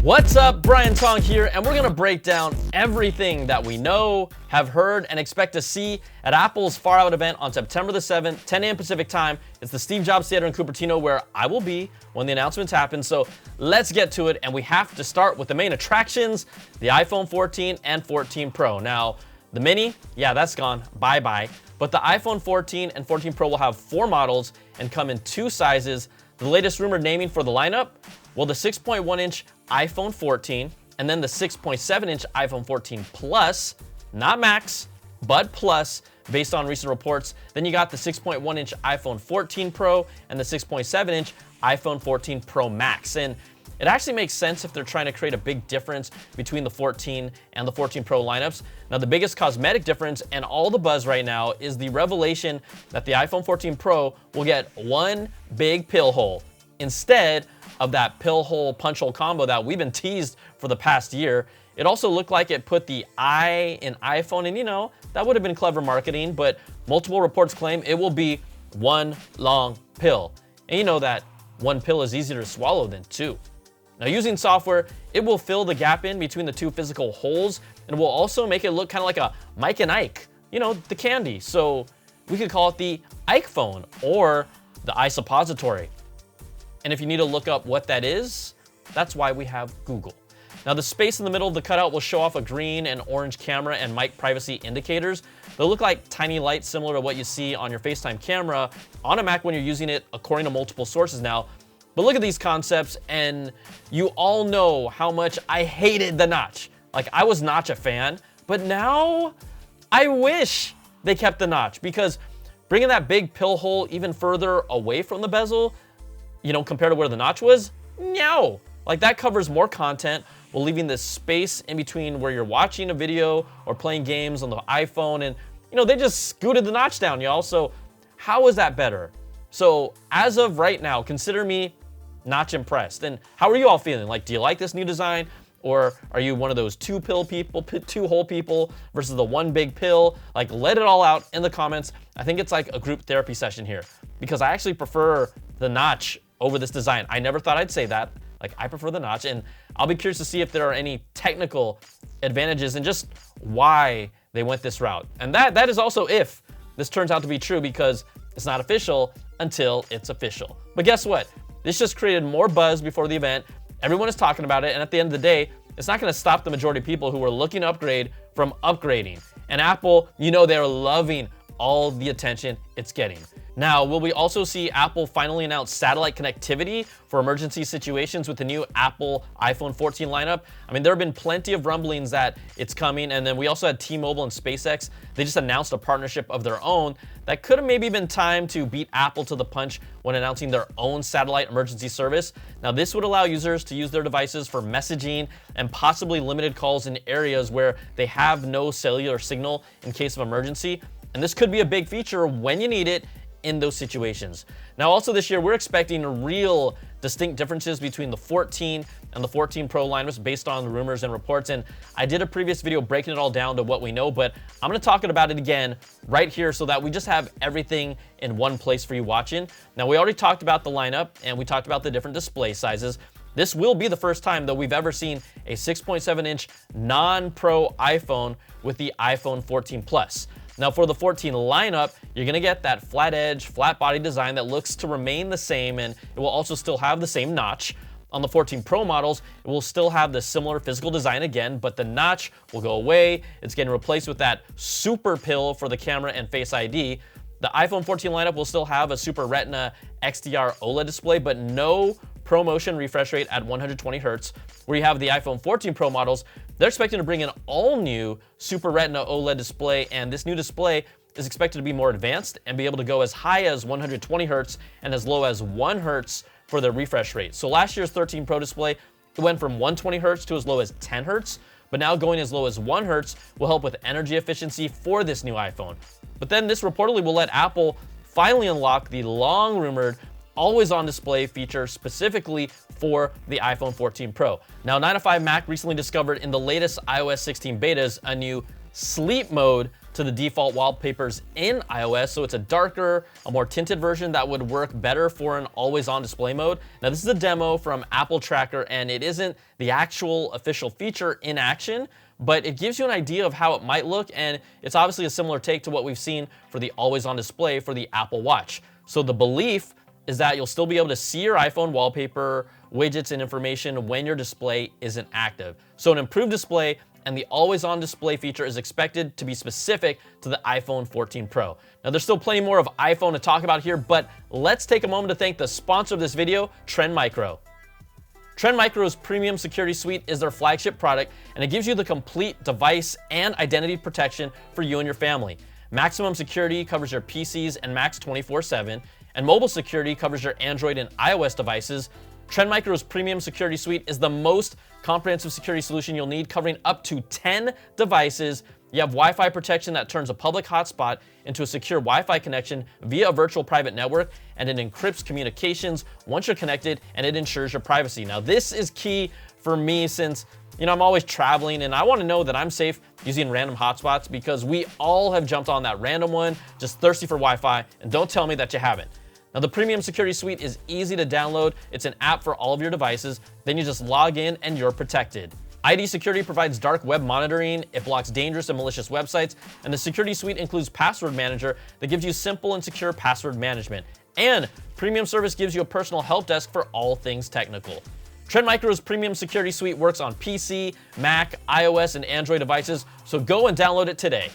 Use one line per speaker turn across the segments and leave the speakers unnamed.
What's up, Brian Tong here, and we're gonna break down everything that we know, have heard, and expect to see at Apple's Far Out event on September the 7th, 10 a.m. Pacific time. It's the Steve Jobs Theater in Cupertino where I will be when the announcements happen. So let's get to it, and we have to start with the main attractions, the iPhone 14 and 14 Pro. Now, the mini, yeah, that's gone, bye-bye. But the iPhone 14 and 14 Pro will have 4 models and come in 2 sizes. The latest rumored naming for the lineup? Well, the 6.1-inch iPhone 14 and then the 6.7-inch iPhone 14 Plus, not Max, but Plus, based on recent reports. Then you got the 6.1-inch iPhone 14 Pro and the 6.7-inch iPhone 14 Pro Max. And it actually makes sense if they're trying to create a big difference between the 14 and the 14 Pro lineups. Now, the biggest cosmetic difference and all the buzz right now is the revelation that the iPhone 14 Pro will get one big pill hole instead of that pill hole punch hole combo that we've been teased for the past year. It also looked like it put the I in iPhone, and you know, that would have been clever marketing, but multiple reports claim it will be one long pill. And you know that one pill is easier to swallow than 2. Now, using software, it will fill the gap in between the 2 physical holes, and will also make it look kind of like a Mike and Ike, you know, the candy. So we could call it the Ike phone or the iSuppository. And if you need to look up what that is, that's why we have Google. Now, the space in the middle of the cutout will show off a green and orange camera and mic privacy indicators. They'll look like tiny lights similar to what you see on your FaceTime camera on a Mac when you're using it, according to multiple sources now. But look at these concepts, and you all know how much I hated the notch. Like, I was Notch a fan, but now I wish they kept the notch, because bringing that big pill hole even further away from the bezel, you know, compared to where the notch was, no. Like, that covers more content while leaving this space in between where you're watching a video or playing games on the iPhone, and, you know, they just scooted the notch down, y'all. So how is that better? So as of right now, consider me Notch impressed. And how are you all feeling? Like, do you like this new design? Or are you one of those 2 pill people, 2 hole people versus the 1 big pill? Like, let it all out in the comments. I think it's like a group therapy session here, because I actually prefer the notch over this design. I never thought I'd say that. Like, I prefer the notch, and I'll be curious to see if there are any technical advantages and just why they went this route. And that is also if this turns out to be true, because it's not official until it's official. But guess what? This just created more buzz before the event. Everyone is talking about it, and at the end of the day, it's not going to stop the majority of people who are looking to upgrade from upgrading. And Apple, you know, they're loving all the attention it's getting. Now, will we also see Apple finally announce satellite connectivity for emergency situations with the new Apple iPhone 14 lineup? I mean, there have been plenty of rumblings that it's coming, and then we also had T-Mobile and SpaceX. They just announced a partnership of their own that could have maybe been time to beat Apple to the punch when announcing their own satellite emergency service. Now, this would allow users to use their devices for messaging and possibly limited calls in areas where they have no cellular signal in case of emergency. And this could be a big feature when you need it in those situations. Now, also this year, we're expecting real distinct differences between the 14 and the 14 Pro lineups based on the rumors and reports. And I did a previous video breaking it all down to what we know, but I'm gonna talk about it again right here so that we just have everything in one place for you watching. Now, we already talked about the lineup and we talked about the different display sizes. This will be the first time that we've ever seen a 6.7-inch non-Pro iPhone with the iPhone 14 Plus. Now, for the 14 lineup, you're gonna get that flat edge, flat body design that looks to remain the same, and it will also still have the same notch. On the 14 Pro models, it will still have the similar physical design again, but the notch will go away. It's getting replaced with that super pill for the camera and Face ID. The iPhone 14 lineup will still have a Super Retina XDR OLED display, but no ProMotion refresh rate at 120 Hz. Where you have the iPhone 14 Pro models, they're expecting to bring an all-new Super Retina OLED display, and this new display is expected to be more advanced and be able to go as high as 120 Hz and as low as 1 Hz for the refresh rate. So last year's 13 Pro display, it went from 120 Hz to as low as 10 Hz, but now going as low as 1 Hz will help with energy efficiency for this new iPhone. But then this reportedly will let Apple finally unlock the long-rumored always-on display feature specifically for the iPhone 14 Pro. Now, 9to5Mac recently discovered in the latest iOS 16 betas a new sleep mode to the default wallpapers in iOS, so it's a darker, a more tinted version that would work better for an always-on display mode. Now, this is a demo from Apple Tracker, and it isn't the actual official feature in action, but it gives you an idea of how it might look, and it's obviously a similar take to what we've seen for the always-on display for the Apple Watch. So the belief is that you'll still be able to see your iPhone wallpaper, widgets, and information when your display isn't active. So an improved display and the always-on display feature is expected to be specific to the iPhone 14 Pro. Now, there's still plenty more of iPhone to talk about here, but let's take a moment to thank the sponsor of this video, Trend Micro. Trend Micro's Premium Security Suite is their flagship product, and it gives you the complete device and identity protection for you and your family. Maximum Security covers your PCs and Macs 24/7, and Mobile Security covers your Android and iOS devices. Trend Micro's Premium Security Suite is the most comprehensive security solution you'll need, covering up to 10 devices. You have Wi-Fi protection that turns a public hotspot into a secure Wi-Fi connection via a virtual private network, and it encrypts communications once you're connected, and it ensures your privacy. Now, this is key for me since, I'm always traveling and I want to know that I'm safe using random hotspots, because we all have jumped on that random one, just thirsty for Wi-Fi, and don't tell me that you haven't. Now, the Premium Security Suite is easy to download. It's an app for all of your devices. Then you just log in and you're protected. ID Security provides dark web monitoring. It blocks dangerous and malicious websites. And the Security Suite includes Password Manager that gives you simple and secure password management. And Premium Service gives you a personal help desk for all things technical. Trend Micro's Premium Security Suite works on PC, Mac, iOS, and Android devices, so go and download it today.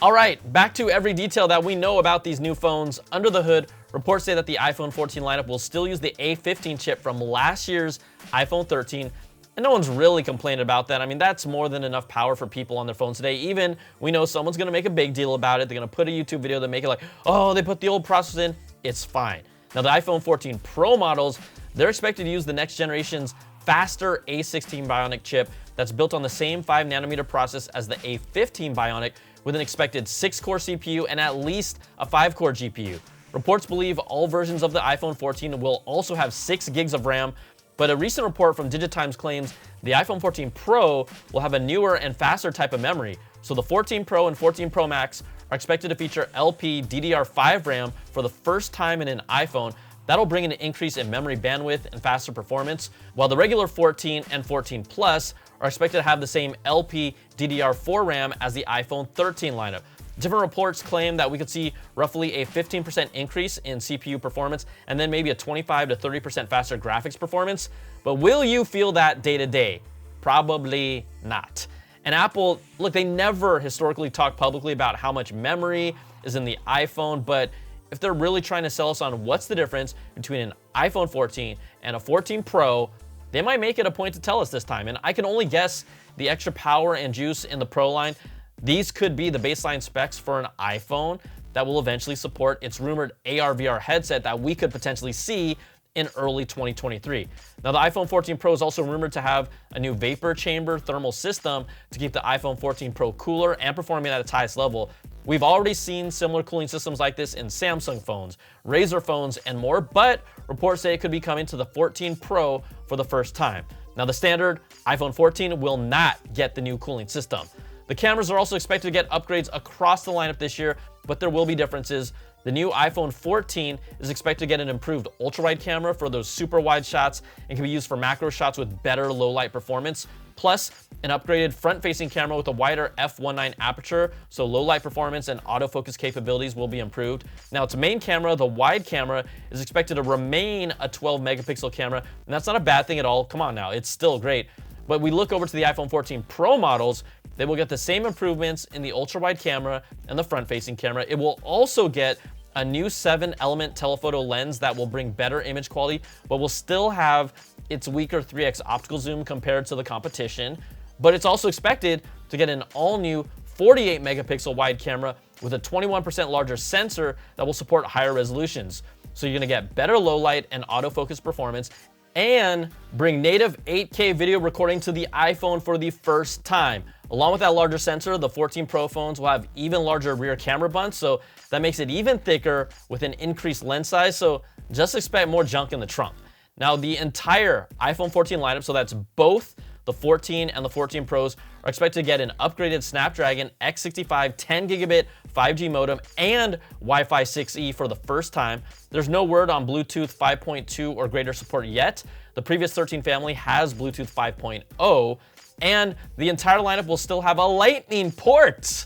All right, back to every detail that we know about these new phones. Under the hood, reports say that the iPhone 14 lineup will still use the A15 chip from last year's iPhone 13, and no one's really complaining about that. I mean, that's more than enough power for people on their phones today. Even we know someone's gonna make a big deal about it. They're gonna put a YouTube video that make it like, oh, they put the old processor in. It's fine. Now, the iPhone 14 Pro models, they're expected to use the next generation's faster A16 Bionic chip that's built on the same 5nm process as the A15 Bionic, with an expected 6-core CPU and at least a 5-core GPU. Reports believe all versions of the iPhone 14 will also have 6 gigs of RAM, but a recent report from DigiTimes claims the iPhone 14 Pro will have a newer and faster type of memory. So the 14 Pro and 14 Pro Max are expected to feature LP DDR5 RAM for the first time in an iPhone. That'll bring an increase in memory bandwidth and faster performance, while the regular 14 and 14 Plus are expected to have the same LP DDR4 RAM as the iPhone 13 lineup. Different reports claim that we could see roughly a 15% increase in CPU performance and then maybe a 25 to 30% faster graphics performance. But will you feel that day to day? Probably not. And Apple, look, they never historically talk publicly about how much memory is in the iPhone, but if they're really trying to sell us on what's the difference between an iPhone 14 and a 14 Pro, they might make it a point to tell us this time. And I can only guess the extra power and juice in the Pro line. These could be the baseline specs for an iPhone that will eventually support its rumored AR/VR headset that we could potentially see in early 2023. Now, the iPhone 14 Pro is also rumored to have a new vapor chamber thermal system to keep the iPhone 14 Pro cooler and performing at its highest level. We've already seen similar cooling systems like this in Samsung phones, Razer phones, and more, but reports say it could be coming to the 14 Pro for the first time. Now, the standard iPhone 14 will not get the new cooling system. The cameras are also expected to get upgrades across the lineup this year, but there will be differences. The new iPhone 14 is expected to get an improved ultra-wide camera for those super wide shots and can be used for macro shots with better low light performance, plus an upgraded front-facing camera with a wider f1.9 aperture, so low light performance and autofocus capabilities will be improved. Now, its main camera, the wide camera, is expected to remain a 12 megapixel camera, and that's not a bad thing at all. Come on now, it's still great. But we look over to the iPhone 14 Pro models, they will get the same improvements in the ultra-wide camera and the front-facing camera. It will also get a new 7-element telephoto lens that will bring better image quality, but will still have its weaker 3x optical zoom compared to the competition. But it's also expected to get an all-new 48 megapixel wide camera with a 21% larger sensor that will support higher resolutions. So you're gonna get better low light and autofocus performance and bring native 8K video recording to the iPhone for the first time. Along with that larger sensor, the 14 Pro phones will have even larger rear camera bunts, so that makes it even thicker with an increased lens size, so just expect more junk in the trunk. Now, the entire iPhone 14 lineup, so that's both the 14 and the 14 Pros are expected to get an upgraded Snapdragon X65 10 gigabit 5G modem and Wi-Fi 6E for the first time. There's no word on Bluetooth 5.2 or greater support yet. The previous 13 family has Bluetooth 5.0, and the entire lineup will still have a Lightning port.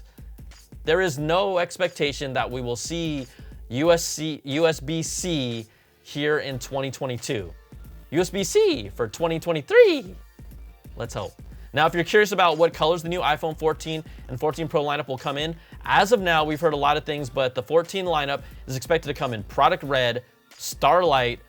There is no expectation that we will see USB-C here in 2022. USB-C for 2023. Let's hope. Now, if you're curious about what colors the new iPhone 14 and 14 Pro lineup will come in, as of now, we've heard a lot of things, but the 14 lineup is expected to come in product red, starlight,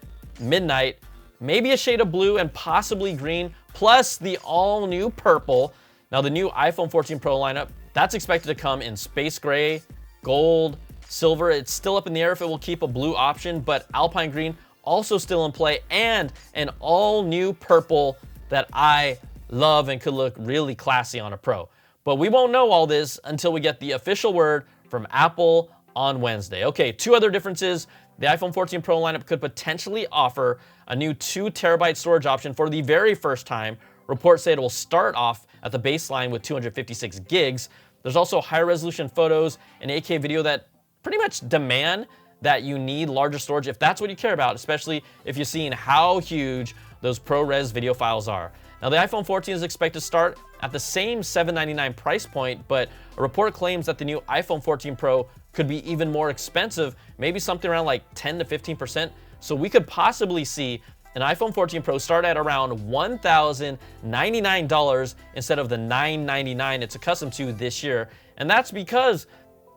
midnight, maybe a shade of blue, and possibly green, plus the all-new purple. Now, the new iPhone 14 Pro lineup, that's expected to come in space gray, gold, silver. It's still up in the air if it will keep a blue option, but alpine green also still in play, and an all-new purple that I love and could look really classy on a Pro. But we won't know all this until we get the official word from Apple on Wednesday. Okay, two other differences. The iPhone 14 Pro lineup could potentially offer a new 2 terabyte storage option for the very first time. Reports say it will start off at the baseline with 256 gigs. There's also higher resolution photos and 8K video that pretty much demand that you need larger storage if that's what you care about, especially if you're seeing how huge those ProRes video files are. Now, the iPhone 14 is expected to start at the same $799 price point, but a report claims that the new iPhone 14 Pro could be even more expensive, maybe something around like 10 to 15%. So we could possibly see an iPhone 14 Pro start at around $1,099 instead of the $999 it's accustomed to this year. And that's because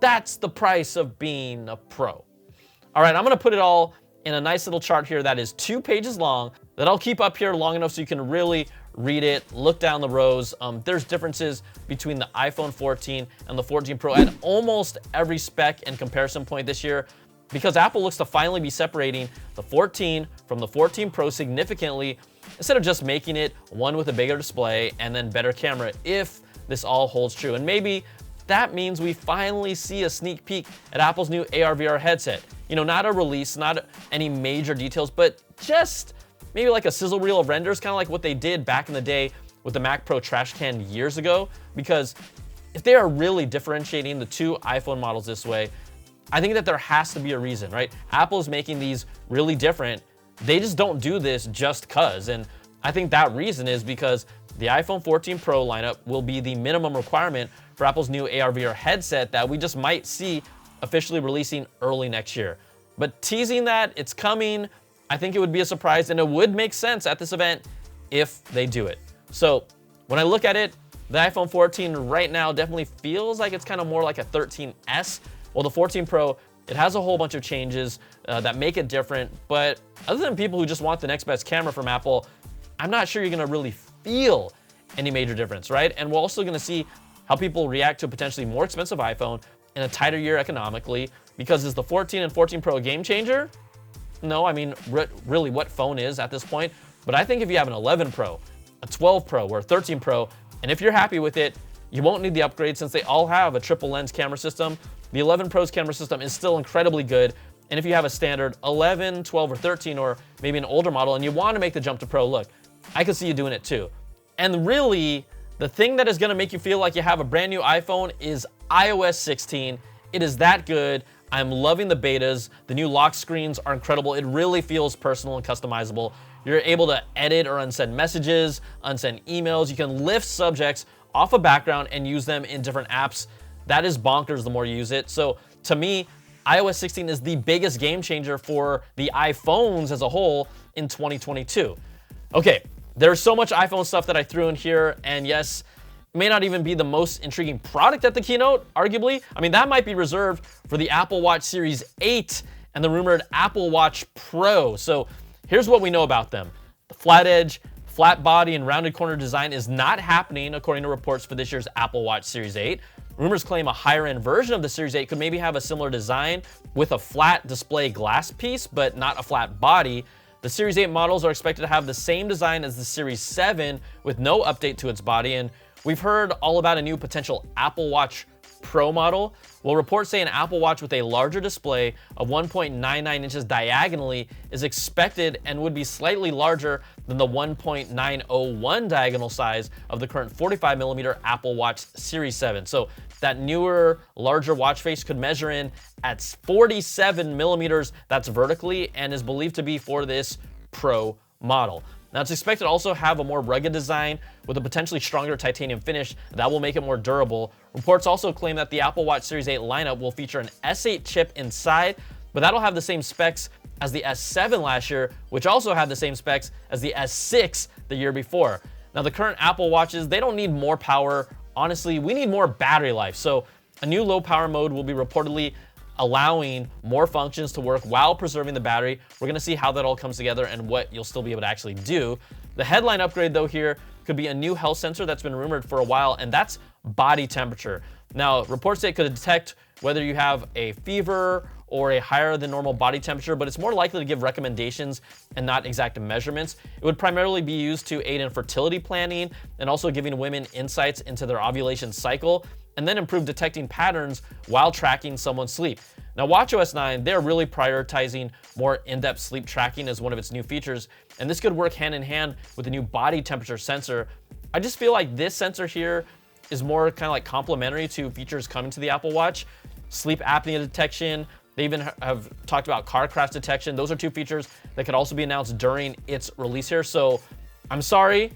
that's the price of being a Pro. All right, I'm gonna put it all in a nice little chart here that is 2 pages long that I'll keep up here long enough so you can really read it, look down the rows. There's differences between the iPhone 14 and the 14 Pro at almost every spec and comparison point this year, because Apple looks to finally be separating the 14 from the 14 Pro significantly, instead of just making it one with a bigger display and then better camera, if this all holds true. And maybe that means we finally see a sneak peek at Apple's new AR/VR headset. You know, not a release, not any major details, but just maybe like a sizzle reel of renders, kind of like what they did back in the day with the Mac Pro trash can years ago. Because if they are really differentiating the two iPhone models this way, I think that there has to be a reason, right? Apple is making these really different. They just don't do this just cause. And I think that reason is because the iPhone 14 Pro lineup will be the minimum requirement for Apple's new AR/VR headset that we just might see officially releasing early next year. But teasing that it's coming, I think it would be a surprise, and it would make sense at this event if they do it. So when I look at it, the iPhone 14 right now definitely feels like it's kind of more like a 13S. Well, the 14 Pro, it has a whole bunch of changes that make it different, but other than people who just want the next best camera from Apple, I'm not sure you're gonna really feel any major difference, right? And we're also gonna see how people react to a potentially more expensive iPhone in a tighter year economically, because is the 14 and 14 Pro a game changer? No, I mean, really what phone is at this point? But I think if you have an 11 Pro, a 12 Pro, or a 13 Pro, and if you're happy with it, you won't need the upgrade since they all have a triple lens camera system. The 11 Pro's camera system is still incredibly good. And if you have a standard 11, 12, or 13, or maybe an older model, and you want to make the jump to Pro, look, I can see you doing it too. And really, the thing that is going to make you feel like you have a brand new iPhone is iOS 16. It is that good. I'm loving the betas. The new lock screens are incredible. It really feels personal and customizable. You're able to edit or unsend messages, unsend emails. You can lift subjects off a background and use them in different apps. That is bonkers the more you use it. So to me, iOS 16 is the biggest game changer for the iPhones as a whole in 2022. Okay, there's so much iPhone stuff that I threw in here, and yes, it may not even be the most intriguing product at the keynote, arguably. I mean, that might be reserved for the Apple Watch Series 8 and the rumored Apple Watch Pro. So here's what we know about them. The flat edge, flat body, and rounded corner design is not happening according to reports for this year's Apple Watch Series 8. Rumors claim a higher-end version of the Series 8 could maybe have a similar design with a flat display glass piece, but not a flat body. The Series 8 models are expected to have the same design as the Series 7 with no update to its body, and we've heard all about a new potential Apple Watch Pro model? Well, reports say an Apple Watch with a larger display of 1.99 inches diagonally is expected and would be slightly larger than the 1.901 diagonal size of the current 45mm Apple Watch Series 7. So that newer, larger watch face could measure in at 47mm, that's vertically, and is believed to be for this Pro model. Now, it's expected to also have a more rugged design with a potentially stronger titanium finish that will make it more durable. Reports also claim that the Apple Watch Series 8 lineup will feature an S8 chip inside, but that'll have the same specs as the S7 last year, which also had the same specs as the S6 the year before. Now, the current Apple Watches, they don't need more power. Honestly, we need more battery life. So a new low power mode will be reportedly allowing more functions to work while preserving the battery. We're gonna see how that all comes together and what you'll still be able to actually do. The headline upgrade though here could be a new health sensor that's been rumored for a while, and that's body temperature. Now, reports say it could detect whether you have a fever or a higher than normal body temperature, but it's more likely to give recommendations and not exact measurements. It would primarily be used to aid in fertility planning and also giving women insights into their ovulation cycle, and then improve detecting patterns while tracking someone's sleep. Now, watchOS 9, they're really prioritizing more in-depth sleep tracking as one of its new features, and this could work hand in hand with the new body temperature sensor. I just feel like this sensor here is more kind of like complementary to features coming to the Apple Watch. Sleep apnea detection, they even have talked about car crash detection. Those are two features that could also be announced during its release here. So I'm sorry,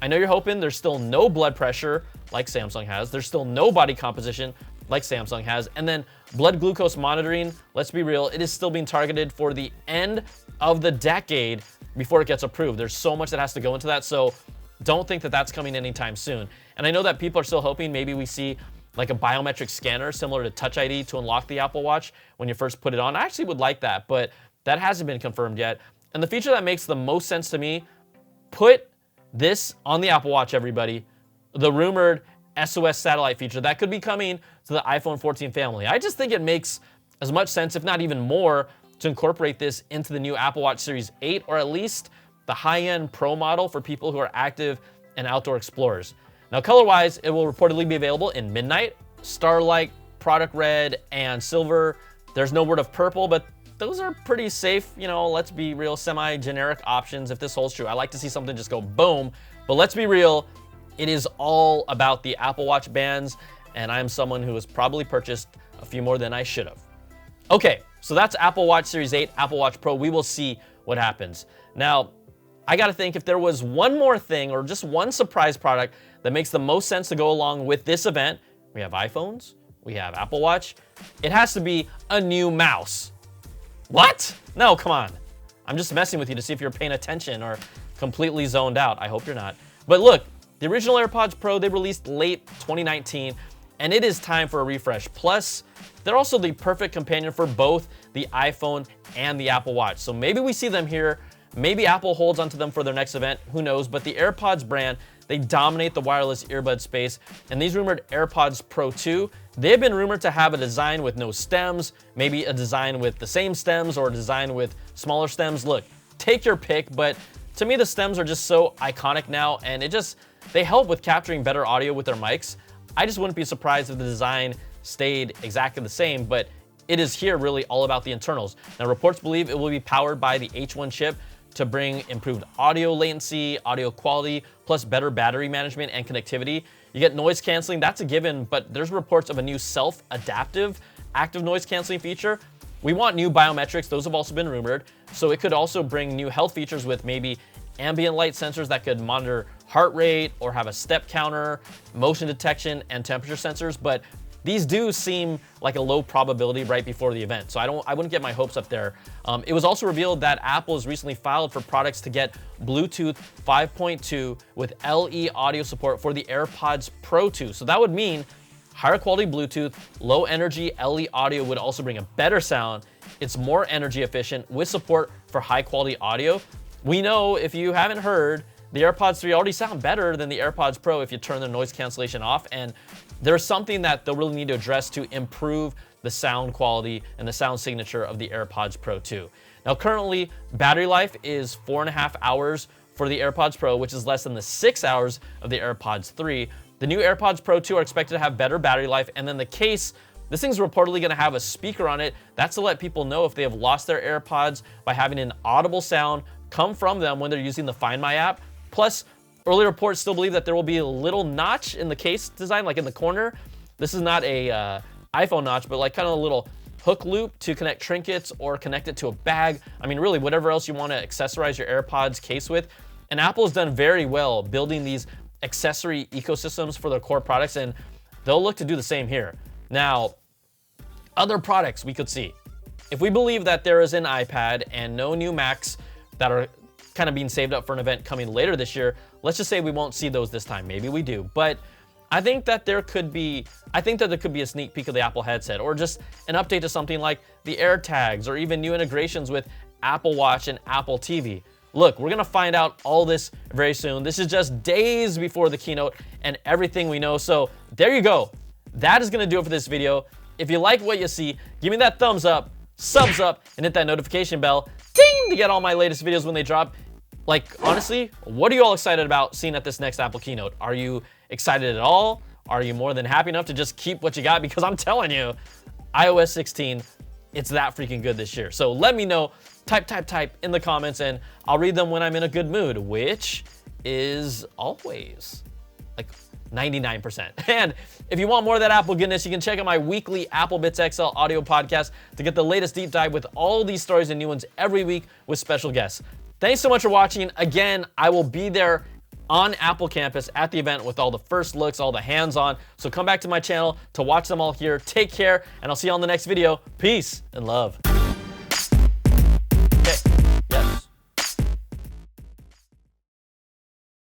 I know you're hoping there's still no blood pressure like Samsung has. There's still no body composition like Samsung has. And then blood glucose monitoring, let's be real, it is still being targeted for the end of the decade before it gets approved. There's so much that has to go into that. So don't think that that's coming anytime soon. And I know that people are still hoping maybe we see like a biometric scanner similar to Touch ID to unlock the Apple Watch when you first put it on. I actually would like that, but that hasn't been confirmed yet. And the feature that makes the most sense to me, put this on the Apple Watch, everybody. The rumored SOS satellite feature that could be coming to the iPhone 14 family. I just think it makes as much sense, if not even more, to incorporate this into the new Apple Watch Series 8, or at least the high-end Pro model for people who are active and outdoor explorers. Now, color-wise, it will reportedly be available in Midnight, Starlight, Product Red, and Silver. There's no word of purple, but those are pretty safe, you know, let's be real, semi-generic options if this holds true. I like to see something just go boom, but let's be real, it is all about the Apple Watch bands, and I'm someone who has probably purchased a few more than I should have. Okay, so that's Apple Watch Series 8, Apple Watch Pro. We will see what happens. Now, I gotta think if there was one more thing or just one surprise product that makes the most sense to go along with this event. We have iPhones, we have Apple Watch. It has to be a new mouse. What? No, come on. I'm just messing with you to see if you're paying attention or completely zoned out. I hope you're not. But look, the original AirPods Pro, they released late 2019, and it is time for a refresh. Plus, they're also the perfect companion for both the iPhone and the Apple Watch. So maybe we see them here. Maybe Apple holds onto them for their next event, who knows? But the AirPods brand, they dominate the wireless earbud space. And these rumored AirPods Pro 2, they've been rumored to have a design with no stems, maybe a design with the same stems or a design with smaller stems. Look, take your pick, but to me, the stems are just so iconic now, and they help with capturing better audio with their mics. I just wouldn't be surprised if the design stayed exactly the same, but it is here really all about the internals. Now, reports believe it will be powered by the H1 chip to bring improved audio latency, audio quality, plus better battery management and connectivity. You get noise canceling, that's a given, but there's reports of a new self-adaptive active noise canceling feature. We want new biometrics, those have also been rumored. So it could also bring new health features with maybe ambient light sensors that could monitor heart rate or have a step counter, motion detection, and temperature sensors. But these do seem like a low probability right before the event, so I wouldn't get my hopes up there. It was also revealed that Apple has recently filed for products to get Bluetooth 5.2 with LE audio support for the AirPods Pro 2. So that would mean higher quality Bluetooth, low energy LE audio would also bring a better sound. It's more energy efficient with support for high quality audio. We know, if you haven't heard, the AirPods 3 already sound better than the AirPods Pro if you turn the noise cancellation off, and there's something that they'll really need to address to improve the sound quality and the sound signature of the AirPods Pro 2. Now, currently, battery life is 4.5 hours for the AirPods Pro, which is less than the 6 hours of the AirPods 3. The new AirPods Pro 2 are expected to have better battery life, and then the case, this thing's reportedly going to have a speaker on it. That's to let people know if they have lost their AirPods by having an audible sound come from them when they're using the Find My app. Plus, early reports still believe that there will be a little notch in the case design, like in the corner. This is not a iPhone notch, but like kind of a little hook loop to connect trinkets or connect it to a bag. I mean, really, whatever else you want to accessorize your AirPods case with. And Apple's done very well building these accessory ecosystems for their core products, and they'll look to do the same here. Now, other products we could see. If we believe that there is an iPad and no new Macs that are kind of being saved up for an event coming later this year, let's just say we won't see those this time. Maybe we do, but I think that there could be a sneak peek of the Apple headset, or just an update to something like the AirTags, or even new integrations with Apple Watch and Apple TV. Look, we're gonna find out all this very soon. This is just days before the keynote and everything we know. So there you go. That is gonna do it for this video. If you like what you see, give me that thumbs up, subs up, and hit that notification bell, ding, to get all my latest videos when they drop. Like, honestly, what are you all excited about seeing at this next Apple keynote? Are you excited at all? Are you more than happy enough to just keep what you got? Because I'm telling you, iOS 16, it's that freaking good this year. So let me know, type in the comments, and I'll read them when I'm in a good mood, which is always like 99%. And if you want more of that Apple goodness, you can check out my weekly Apple Bits XL audio podcast to get the latest deep dive with all these stories and new ones every week with special guests. Thanks so much for watching. Again, I will be there on Apple campus at the event with all the first looks, all the hands-on. So come back to my channel to watch them all here. Take care, and I'll see you on the next video. Peace and love.